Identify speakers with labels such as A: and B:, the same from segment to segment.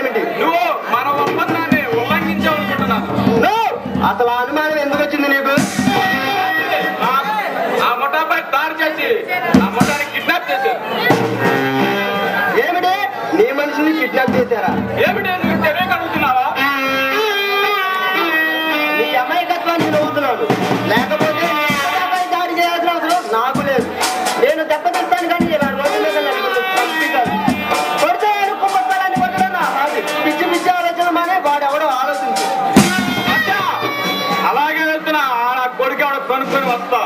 A: ఏమిటి?
B: నువ్వు మన ఒప్పందాన్ని ఉల్లంఘించావు అనుకుంటున్నాను.
A: అసలు ఆ అనుమానం ఎందుకు వచ్చింది నీకు?
B: ఆ ముఠాపై దాడి చేసి ఆ ముఠాన్ని కిడ్నాప్ చేశారు.
A: ఏమిటి? నీ మనిషిని కిడ్నాప్ చేశారా?
B: ఏమిటి నువ్వు తెలియగలుగుతున్నావా?
A: నీ అమాయకత్వాన్ని నవ్వుతున్నాడు. లేకపోతే దాడి చేయాల్సిన అవసరం నాకు లేదు. నేను దెబ్బతిస్తాను కానీ ఇలా రోడ్డు మీద కొడితే కుమ్మని కొట్టడం నా హాబీ. పిచ్చి పిచ్చి ఆలోచన మానే వాడు ఎవడో ఆలోచించు.
B: అలాగే వెళ్తున్నా నా కొడుకు ఎవడో కొనుక్కొని వస్తా.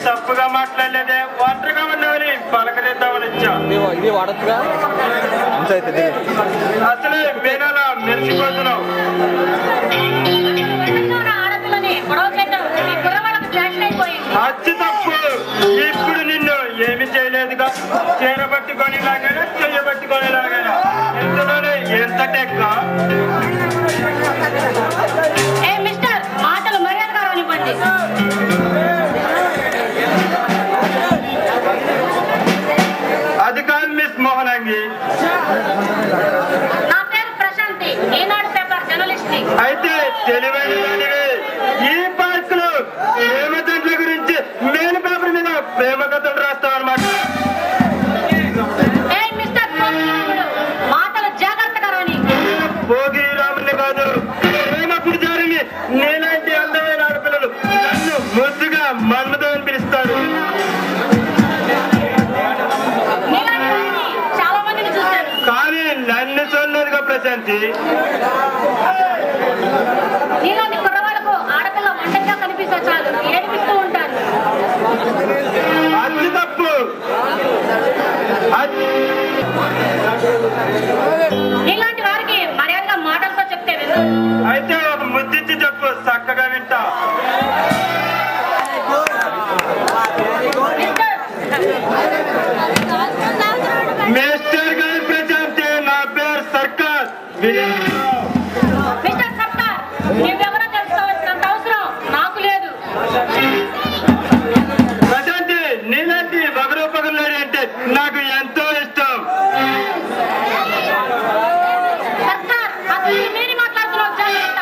B: తప్పుగా మాట్లాడలేదే, ఒంటరిగా ఉన్నవని పలకరిద్దామని వచ్చా.
C: ఇది వాడచ్చుగా
B: అసలే మీనాలా మెరిసిపోతున్నావు. అచ్చి తప్పు. ఇప్పుడు నిన్ను ఏమి చేయలేదుగా. చేరబట్టుకొనిలాగైనా చెయ్యబట్టుకొనిలాగైనా ఇందులోనే ఎంత టెక్క.
D: మాటలు మర్యాదగా రానివ్వండి.
B: తెలివైన దానివి. ఈ పార్క్ లో ప్రేమ జంటల గురించి మేలు పేపర్ మీద ప్రేమ కథలు రాస్తావు అనమాట.
C: ఏయ్ మిస్టర్ భోగిరాముడు, మాటలు జాగ్రత్తగా రాని.
B: భోగి రాముని కాదు, ప్రేమ పుజారిని. నేలాంటి అందమైన ఆడపిల్లలు నన్ను ముద్దుగా మన్మతో అని పిలుస్తారు.
C: నీలాంటి వారిని చాలా మందిని చూశాను.
B: కానీ నన్ను చూడలేదుగా ప్రశాంతి.
C: నీలాంటి కుర్రవాళ్ళకు ఆడపిల్ల ఒంటరిగా కనిపిస్తే చాలు ఏడిపిస్తూ ఉంటారు.
B: అది తప్పు.
C: నీలాంటి వారికి మర్యాదగా మాటలతో చెప్తే విను.
B: అయితే ఒక ముద్దిచ్చి చెప్పు, చక్కగా వింటా. మిస్టర్ గారి ప్రశాంతి, నా పేరు సర్కార్.
C: మిస్టర్ సర్కార్, నువ్వెవరో తెలుసుకోవాల్సినంత అవసరం నాకు లేదు.
B: ప్రశాంతి, నీలాంటి పగలు పగలేడు అంటే నాకు ఎంతో ఇష్టం.
C: సర్కార్, అసలు మీరు మాట్లాడుతున్నావు జాగ్రత్త.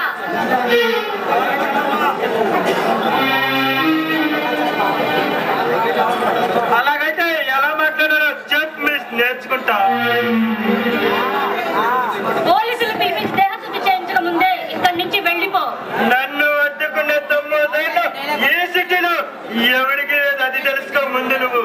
B: అలాగైతే ఎలా మాట్లాడారో చెప్పు మిస్, నేర్చుకుంటా.
C: పోలీసులు పిలిపించి దేహశుద్ధి చేయించక ముందే ఇక్కడి నుంచి వెళ్ళిపో.
B: నన్ను అడ్డుకునే తొమ్మిదేళ్ళు ఈ సిటీలో ఎవరికి లేదు, అది తెలుసుకో ముందు నువ్వు.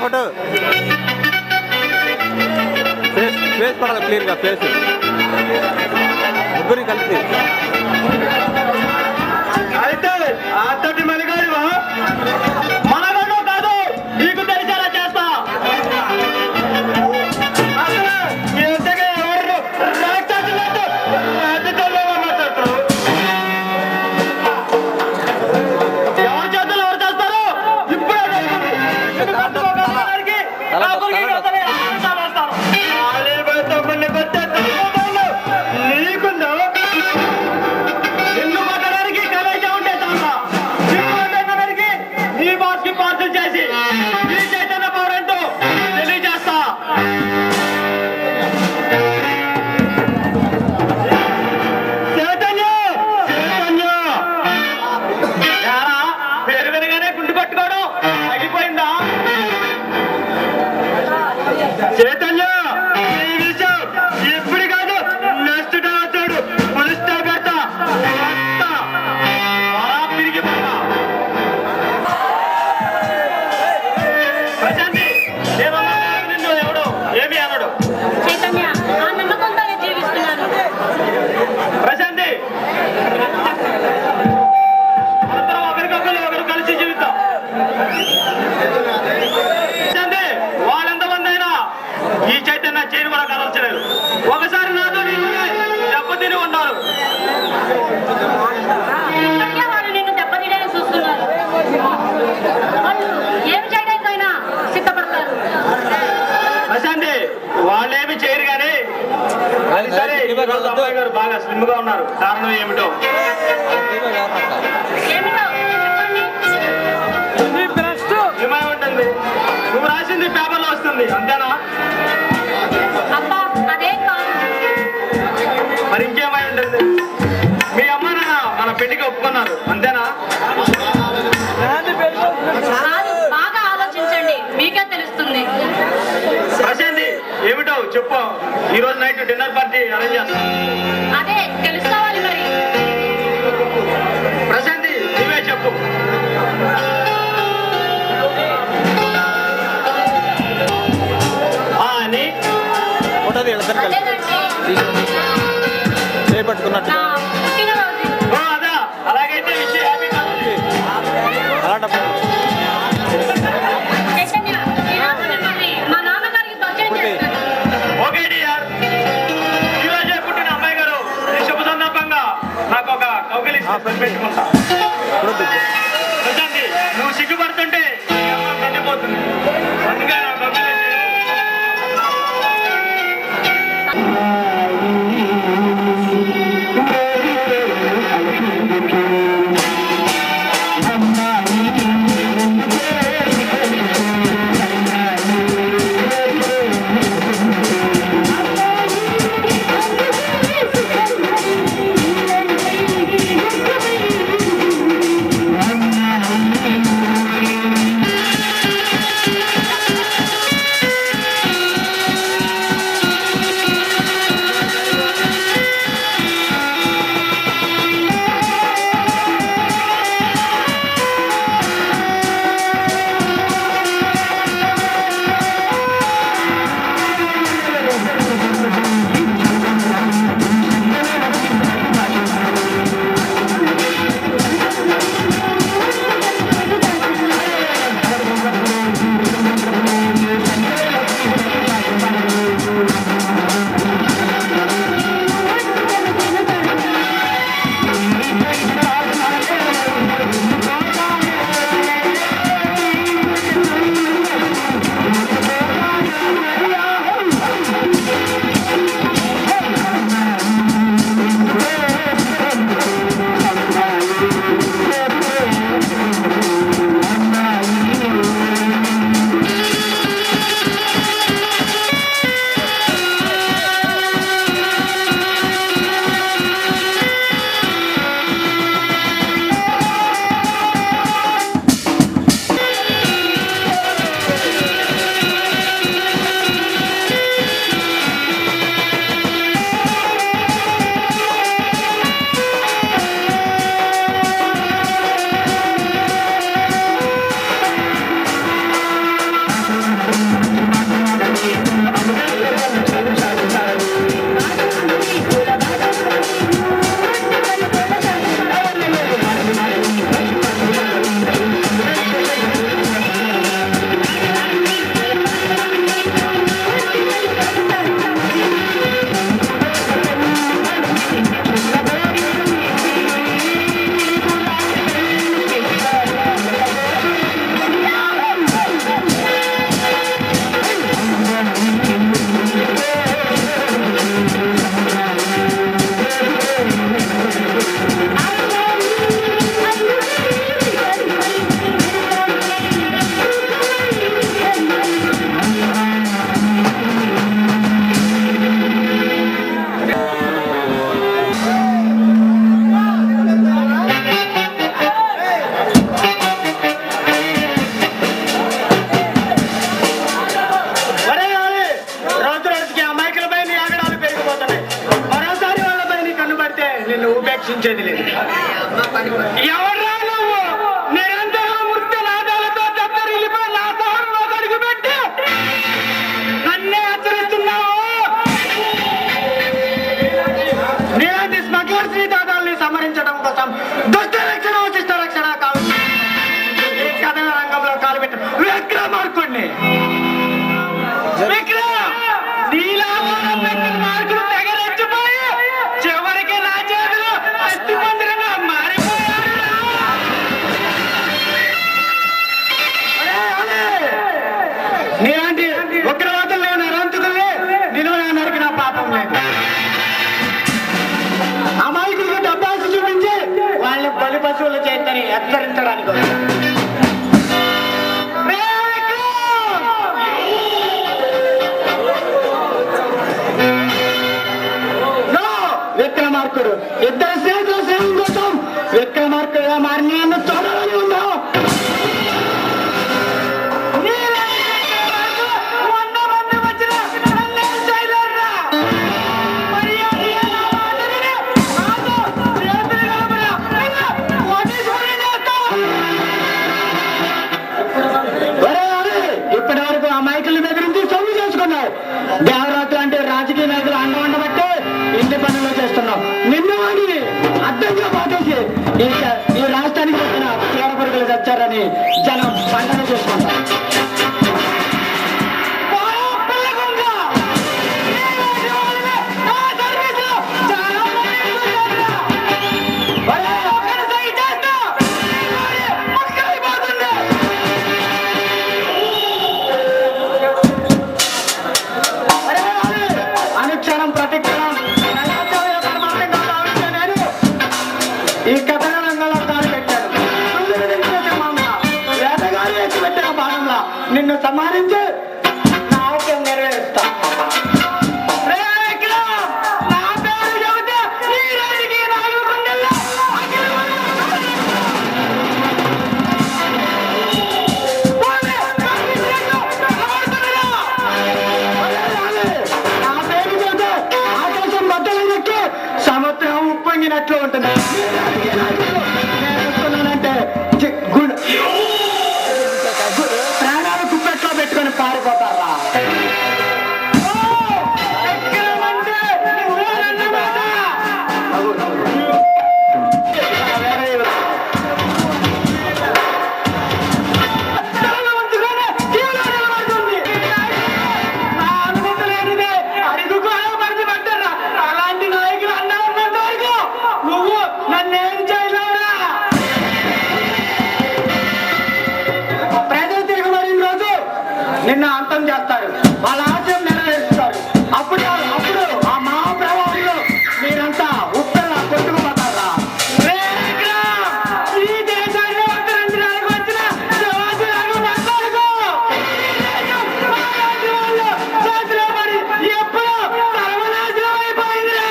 D: ఫోటో ఫేస్ పడాలి క్లియర్గా ఫేస్ ముగ్గురిని కలిసి.
B: అయితే అంతటి మలిగాడివా? మనగండు కాదు, నీకు తెలిసేలా చేస్తా. అసలు ఎంతగా ఎవరు రాక్షసులతో రాజకీయాల్లో మాట్లాడతారు? ఎవరి చేతులు ఎవరు చేస్తారు? ఇప్పుడే తెలుస్తుంది. ఎందుకు కట్టుకోగలడానికి కాపులకి కథలే ఆనందాలు వస్తారు. ఆలీబాయ్తో కొన్ని కొట్టే తత్వములు నీకుందో? నిన్ను కొట్టడానికి కలయిక ఉంటే చాలు. నిన్ను కొట్టడానికి నీ బాస్కి పార్సల్ చేసి ఈ చైతన్య పౌరంటూ తెలియజేస్తా. చైతన్య చైతన్య యారా, పేరు వినగానే గుండు కొట్టుకోవడం ఆగిపోయిందా? చైతన్య, ఈ విషయం ఇప్పుడు కాదు, నెక్స్ట్ డే వచ్చాడు పులిస్ స్టాప్ పెడతా. వస్తా. వరా తిరిగి పోతా. ప్రశాంతి, ఏమన్నా నిన్ను ఎవడు ఏమీ అనడు.
C: చైతన్య ఆ నమ్మకంతోనే జీవిస్తున్నాను.
B: ప్రశాంతి, అందరం ఒకరు కలిసి జీవితాం. ప్రశాంతి, వాళ్ళెంతమంది అయినా ఈ చైతన్య చేయని కూడా కదల్చలేరు. ఒకసారి నాతో నీవు దెబ్బతిని ఉన్నారు.
C: చైతన్య వాళ్ళు నిన్ను దెబ్బతీయడానికి చూస్తున్నారు. వాళ్ళు ఏమి చేయడానికైనా సిద్ధపడతారు.
B: ప్రశాంతి, వాళ్ళేమి చేయరు కానీ అది సరే. ఈరోజు అబ్బాయి గారు బాగా స్లిమ్ గా ఉన్నారు. కారణం ఏమిటో?
C: ఏమిటో చెప్పండి.
B: ఏమేముంటుంది? నువ్వు రాసింది పేపర్లో వస్తుంది, అంతేనా?
C: అబ్బా అదేం కాదు.
B: మరి ఇంకేమై ఉంటుంది? మీ అమ్మ నాన్న మన పెళ్లికి ఒప్పుకున్నారు, అంతేనా?
C: కాదు, బాగా ఆలోచించండి, మీకే తెలుస్తుంది.
B: ప్రశాంతి, ఏమిటో చెప్పు. ఈ రోజు నైట్ డిన్నర్ పార్టీ అరేంజ్ చేస్తాం.
C: అదే తెలుసుకోవాలి మరి.
B: ప్రశాంతి, నువ్వే చెప్పు. అని
D: ఫోటో ఇద్దరు కలిసి
C: అదేనండి
D: చేపట్టుకున్నట్టు
C: నా పుట్టినరోజు.
B: ఓ అదా, అలాగైతే విషయం హ్యాపీ కాదు.
D: అలాంటప్పుడు
C: చైతన్య, ఈరోజు మిమ్మల్ని మా నాన్నగారికి పరిచయం చేస్తాను.
B: ఓకే డియర్, ఈ రోజే పుట్టిన అమ్మాయి గారు ఈ శుభ సందర్భంగా నాకు ఒక కౌగిలి పెట్టుకుంటా. ప్రశాంతి, నువ్వు సిగ్గుపడుతుంటే ఈ అమ్మ కందిపోతుంది. అందుకే నా కౌగిలి ఎవర్రా నువ్వు? నిరంతరం మృత్యు నాదాలతో దత్తరిల్లిపోయి నా తోటలో అడుగుపెట్టి నన్నే హెచ్చరిస్తున్నావు. నీలాంటి స్మగ్లర్స్ ని దాదాల్ని సమరించడం కోసం దుష్ట రక్షణ శిష్ట రక్షణ కావచ్చు ఈ కథన రంగంలో కాలుపెట్టు విక్రమార్కుడిని. విక్రమార్కుడు తెగరెచ్చిపోయి చివరికి నా చేతిలో అస్థి మందిరంగా మారిపోయాడు. నీలాంటి ఉగ్రవాదులు నేను అరంతుకుని నిలువ నరికిన పాపం లేదు. అమాయకులకు డబ్బాసు చూపించి వాళ్ళని బలి పశువులు చేతని హెచ్చరించడానికి విక్రమార్కుడు ఇద్దరు స్నేహితుల స్నేహం కోసం విక్రమార్కుడుగా మారిన నన్ను చూడాలని ఉందా? ఇప్పటి వరకు అమాయకుల బెదిరించి సొమ్ము చేసుకున్నావు. దేవరాత్రులు అంటే రాజకీయ నాయకులు అండ ఉండబట్టే ఇంటి పనులు చేస్తున్నావు. నిన్ను వాడిని అడ్డంగా పాటేసి ఈ రాష్ట్రానికి వచ్చిన చీర పురుగులు తెచ్చారని జనం పండగ చేసుకుంటారు. అనుక్షణం ప్రతిక్షణం ఈ కథన రంగంలో కాలు పెట్టాను. వేటగాడు ఎత్తి పెట్టిన భాగంలో నిన్ను సంహరించి నా ఆశయం నెరవేరుస్తా. సముద్రం ఉప్పొంగినట్లు ఉంటుంది. నేనంటే ప్రాణాలు కుప్పెట్లో పెట్టుకొని పారిపోతారా? నిన్ను అంతం చేస్తారు. వాళ్ళ ఆశయం నెరవేరుస్తారు. అప్పుడు ఆ మహాప్రభావంలో మీరంతా ఉత్తర కొట్టుకుపోతారా? ఈ దేశాన్ని ఉత్తరించడానికి వచ్చిన శివాజీరావు మాట్లాడుకో. చేతిలో పడి ఎప్పుడో సర్వనాశనం అయిపోయిందిరా.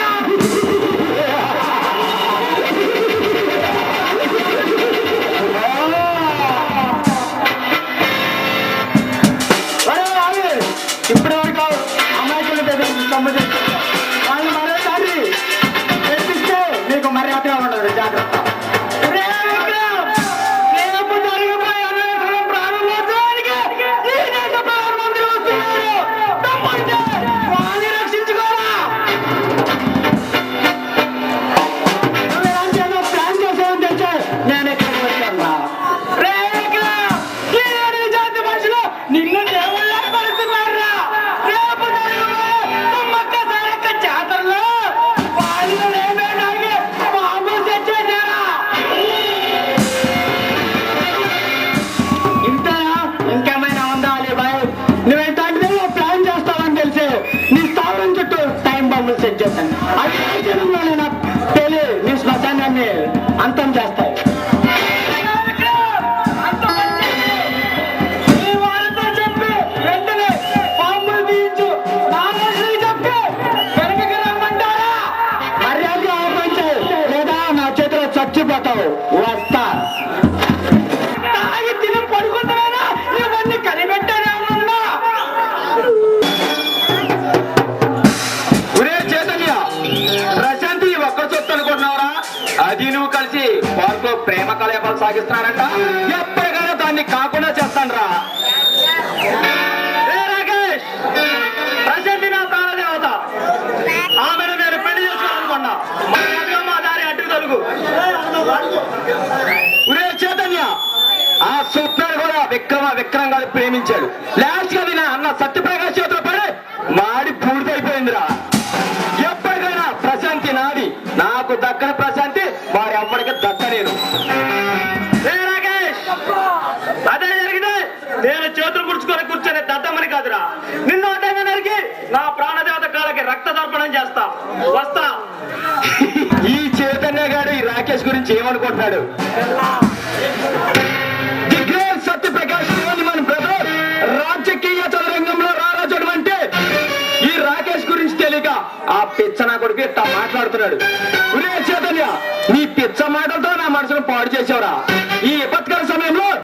B: ప్రేమ కలయపాలు సాగిస్తున్నారంట. ఎప్పటికైనా దాన్ని కాకుండా చేస్తాను రా. రాకేష్, ప్రశాంతి నా ప్రాణదేవత. ఆమెను నేను పెళ్లి చేసుకోవాలనుకున్నా. మా దారి అడ్డు తొలుగు. ఒరే చైతన్య, ఆ స్వప్నాలు కూడా విక్రమంగా ప్రేమించాడు. లాస్ట్ గా నా అన్న సత్యప్రకాష్ చేతిలో పడి మాడి పూర్తయిపోయిందిరా. ఎప్పటికైనా ప్రశాంతి నాది. నాకు దక్కన ప్రశాంతి వారి ఎప్పటికీ దక్కలేదు. రాకేష్, అదే జరిగింది. నేను చేతులు ముడుచుకొని కూర్చొని దద్దమ్మని కాదురా, నిన్ను అడ్డంగా నరికి నా ప్రాణదేవత కాళ్ళకి రక్త తర్పణం చేస్తా. వస్తా. ఈ చైతన్య గారు ఈ రాకేష్ గురించి ఏమనుకుంటున్నాడు? సత్యప్రకాష్ మన బ్రదర్ రాజకీయ చదరంగంలో రారాజడం అంటే ఈ రాకేష్ గురించి తెలియక ఆ పిచ్చనా కొడుకు ఇట్లా మాట్లాడుతున్నాడు. చైతన్య, నీ పిచ్చ మాటలతో నా మనసును పాడు చేసావురా.